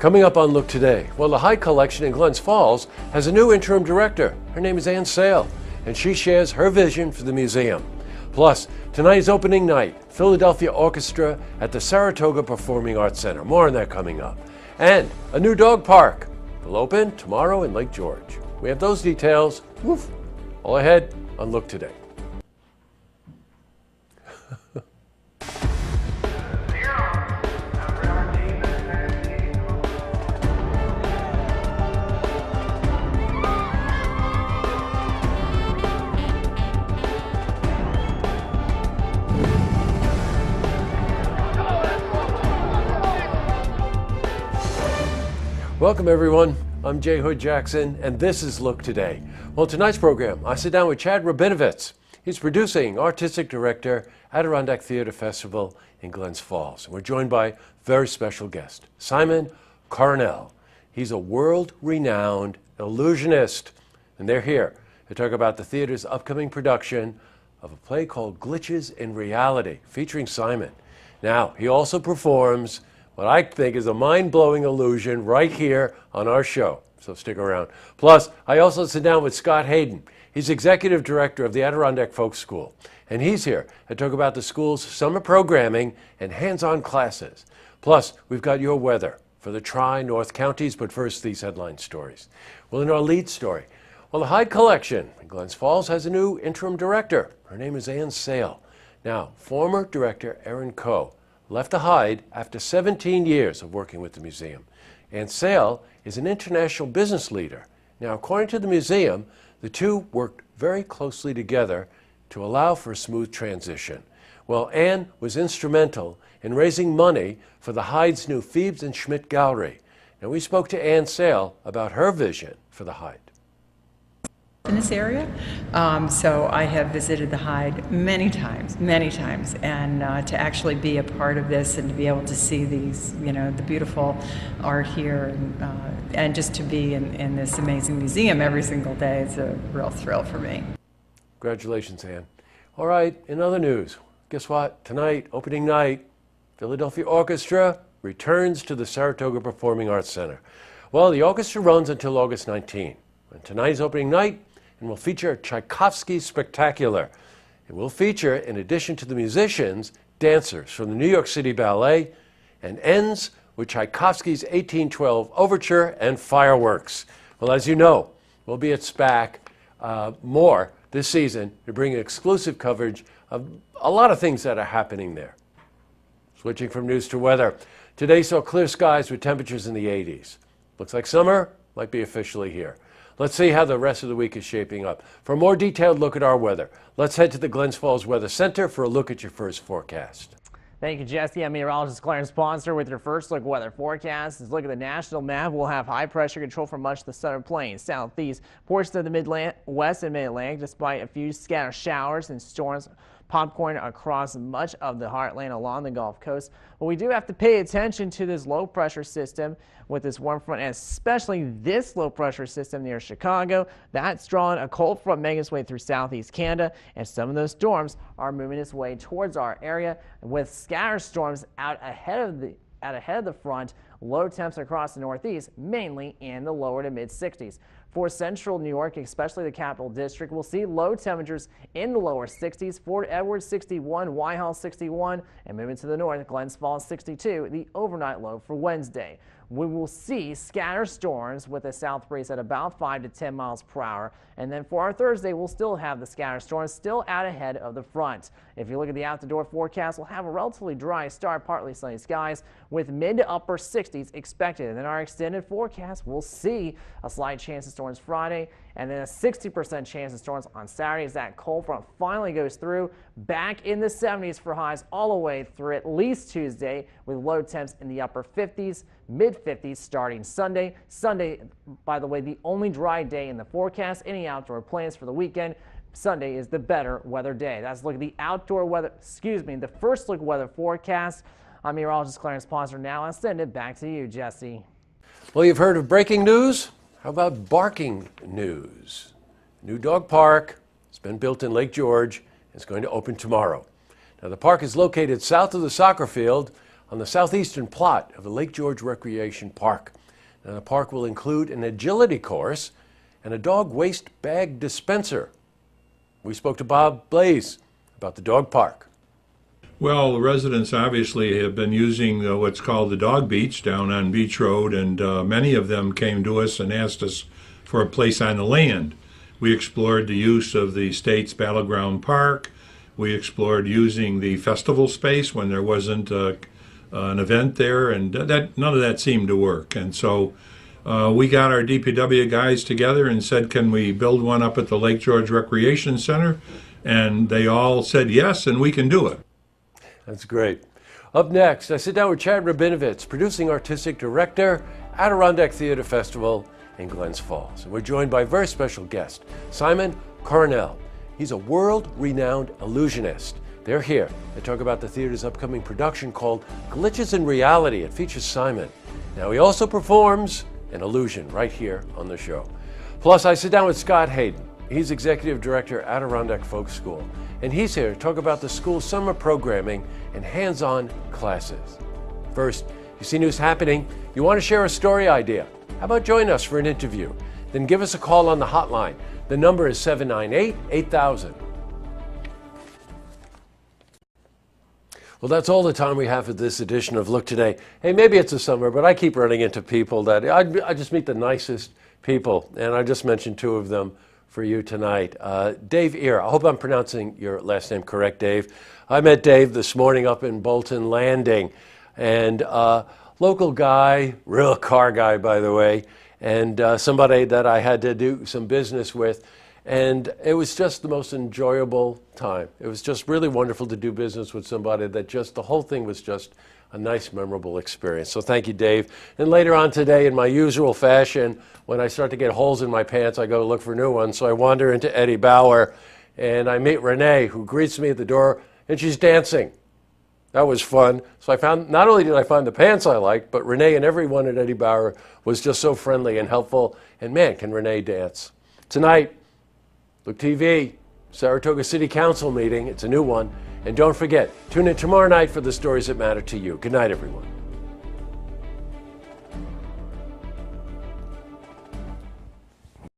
Coming up on Look Today, well, the Hyde Collection in Glens Falls has a new interim director. Her name is Ann Sale, and she shares her vision for the museum. Plus, tonight's opening night, Philadelphia Orchestra at the Saratoga Performing Arts Center. More on that coming up. And a new dog park will open tomorrow in Lake George. We have those details, all ahead on Look Today. Welcome everyone, I'm Jay Hood Jackson and this is Look Today. Well, tonight's program, I sit down with Chad Rabinovitz. He's producing Artistic Director, Adirondack Theater Festival in Glens Falls. We're joined by a very special guest, Simon Coronel. He's a world-renowned illusionist, and they're here to talk about the theater's upcoming production of a play called Glitches in Reality, featuring Simon. Now, he also performs what I think is a mind-blowing illusion right here on our show, so stick around. Plus, I also sit down with Scott Hayden. He's Executive Director of the Adirondack Folk School, and he's here to talk about the school's summer programming and hands-on classes. Plus, we've got your weather for the Tri-North counties, but first, these headline stories. Well, in our lead story, well, the Hyde Collection in Glens Falls has a new interim director. Her name is Ann Sale. Now, former director Erin Coe left the Hyde after 17 years of working with the museum. And Sale is an international business leader. Now, according to the museum, the two worked very closely together to allow for a smooth transition. Well, Ann was instrumental in raising money for the Hyde's new Phoebes and Schmidt Gallery. Now, we spoke to Ann Sale about her vision for the Hyde. In this area, so I have visited the Hyde many times, and to actually be a part of this and to be able to see these, the beautiful art here, and just to be in this amazing museum every single day is a real thrill for me. Congratulations, Ann. All right, in other news, guess what? Tonight, opening night, Philadelphia Orchestra returns to the Saratoga Performing Arts Center. Well, the orchestra runs until August 19, and tonight's opening night and will feature Tchaikovsky Spectacular. It will feature, in addition to the musicians, dancers from the New York City Ballet, and ends with Tchaikovsky's 1812 Overture and fireworks. Well, as you know, we'll be at SPAC more this season to bring exclusive coverage of a lot of things that are happening there. Switching from news to weather, today saw clear skies with temperatures in the 80s. Looks like summer might be officially here. Let's see how the rest of the week is shaping up. For a more detailed look at our weather, let's head to the Glens Falls Weather Center for a look at your first forecast. Thank you, Jesse. I'm meteorologist Clarence Ponser with your first look weather forecast. Let's look at the national map. We'll have high pressure control for much of the southern plains, southeast, portions of the Midwest and Mid-Atlantic, despite a few scattered showers and storms popcorn across much of the heartland along the Gulf Coast. But we do have to pay attention to this low pressure system with this warm front, and especially this low pressure system near Chicago. That's drawing a cold front making its way through southeast Canada, and some of those storms are moving its way towards our area with scattered storms out ahead of the front. Low temps across the northeast, mainly in the lower to mid 60s. For central New York, especially the Capital District, we'll see low temperatures in the lower 60s. Fort Edward 61, Whitehall 61, and moving to the north, Glens Falls 62, the overnight low for Wednesday. We will see scattered storms with a south breeze at about 5 to 10 miles per hour. And then for our Thursday, we'll still have the scattered storms still out ahead of the front. If you look at the out-the-door forecast, we'll have a relatively dry start, partly sunny skies with mid to upper 60s expected. And then our extended forecast, we'll see a slight chance of storms Friday, and then a 60% chance of storms on Saturday as that cold front finally goes through. Back in the 70s for highs all the way through at least Tuesday, with low temps in the upper 50s, mid 50s starting Sunday. Sunday, by the way, the only dry day in the forecast. Any outdoor plans for the weekend? Sunday is the better weather day. That's look at the outdoor weather, the first look weather forecast. I'm meteorologist Clarence Ponser now. I'll send it back to you, Jesse. Well, you've heard of breaking news. How about barking news? New dog park. It's been built in Lake George. It's going to open tomorrow. Now, the park is located south of the soccer field on the southeastern plot of the Lake George Recreation Park. Now, the park will include an agility course and a dog waste bag dispenser. We spoke to Bob Blaze about the dog park. Well, the residents obviously have been using what's called the dog beach down on Beach Road, and many of them came to us and asked us for a place on the land. We explored the use of the state's battleground park. We explored using the festival space when there wasn't an event there, and none of that seemed to work. And so we got our DPW guys together and said, can we build one up at the Lake George Recreation Center? And they all said yes, and we can do it. That's great. Up next, I sit down with Chad Rabinovitz, producing artistic director, Adirondack Theater Festival in Glens Falls. And we're joined by a very special guest, Simon Coronel. He's a world-renowned illusionist. They're here to talk about the theater's upcoming production called Glitches in Reality. It features Simon. Now, he also performs an illusion right here on the show. Plus, I sit down with Scott Hayden. He's executive director, Adirondack Folk School. And he's here to talk about the school's summer programming and hands-on classes. First, you see news happening, you want to share a story idea. How about join us for an interview? Then give us a call on the hotline. The number is 798-8000. Well, that's all the time we have for this edition of Look Today. Hey, maybe it's the summer, but I keep running into people that I just meet the nicest people, and I just mentioned two of them for you tonight. Dave Ear, I hope I'm pronouncing your last name correct, Dave. I met Dave this morning up in Bolton Landing, and local guy, real car guy, by the way, and somebody that I had to do some business with. And it was just the most enjoyable time. It was just really wonderful to do business with somebody that just, the whole thing was just a nice, memorable experience. So thank you, Dave. And later on today, in my usual fashion, when I start to get holes in my pants, I go look for new ones. So I wander into Eddie Bauer, and I meet Renee, who greets me at the door, and she's dancing. That was fun. So I found, not only did I find the pants I liked, but Renee and everyone at Eddie Bauer was just so friendly and helpful. And man, can Renee dance. Tonight, Look TV, Saratoga City Council meeting. It's a new one. And don't forget, tune in tomorrow night for the stories that matter to you. Good night, everyone.